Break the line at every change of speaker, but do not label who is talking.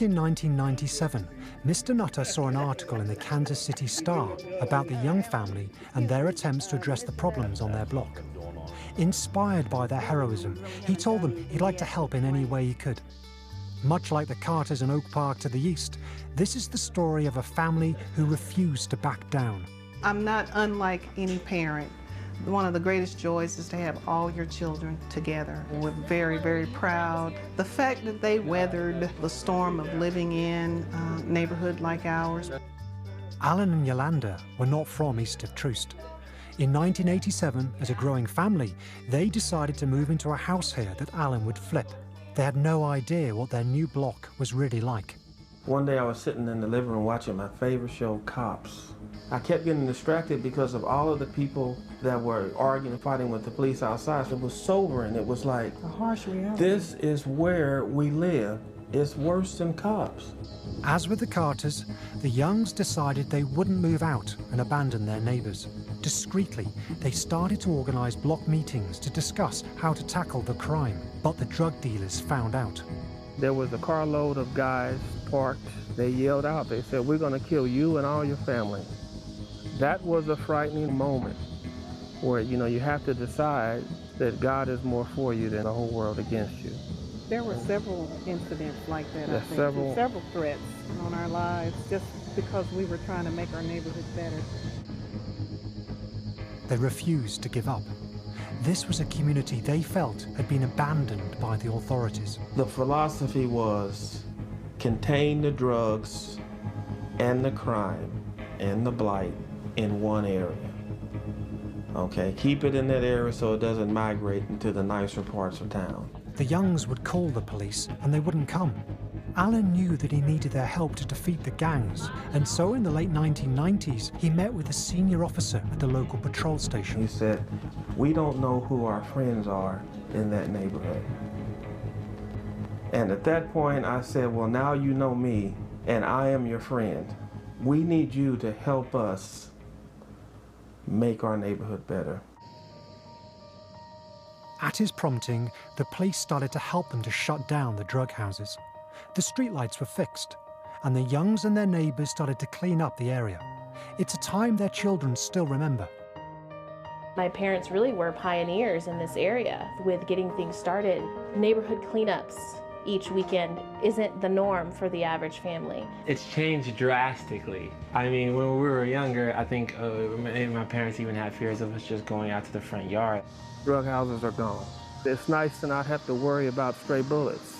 In 1997, Mr. Nutter saw an article in the Kansas City Star about the young family and their attempts to address the problems on their block. Inspired by their heroism, he told them he'd like to help in any way he could. Much like the Carters in Oak Park to the east, this is the story of a family who refused to back down.
I'm not unlike any parent. One of the greatest joys is to have all your children together. We're very, very proud. The fact that they weathered the storm of living in a neighborhood like ours.
Alan and Yolanda were not from east of Troost. In 1987, as a growing family, they decided to move into a house here that Alan would flip. They had no idea what their new block was really like.
One day I was sitting in the living room watching my favorite show, Cops. I kept getting distracted because of all of the people that were arguing and fighting with the police outside. It was sobering. It was like,
A harsh reality.
this is where we live. It's worse than Cops.
As with the Carters, the Youngs decided they wouldn't move out and abandon their neighbours. Discreetly, they started to organise block meetings to discuss how to tackle the crime. But the drug dealers found out.
There was a carload of guys parked. They yelled out. They said, "We're going to kill you and all your family." That was a frightening moment where, you have to decide that God is more for you than the whole world against you.
There were several incidents like that, I
There's
think.
several
Threats on our lives just because we were trying to make our neighborhood better.
They refused to give up. This was a community they felt had been abandoned by the authorities.
The philosophy was contain the drugs and the crime and the blight in one area. Okay, keep it in that area so it doesn't migrate into the nicer parts of town.
The Youngs would call the police and they wouldn't come. Alan knew that he needed their help to defeat the gangs, and so in the late 1990s, he met with a senior officer at the local patrol station.
He said, "We don't know who our friends are in that neighborhood." And at that point, I said, "Well, now you know me, and I am your friend. We need you to help us make our neighborhood better."
At his prompting, the police started to help them to shut down the drug houses. The streetlights were fixed, and the Youngs and their neighbours started to clean up the area. It's a time their children still remember.
My parents really were pioneers in this area with getting things started. Neighborhood cleanups each weekend isn't the norm for the average family.
It's changed drastically. I mean, when we were younger, I think my parents even had fears of us just going out to the front yard.
Drug houses are gone. It's nice to not have to worry about stray bullets.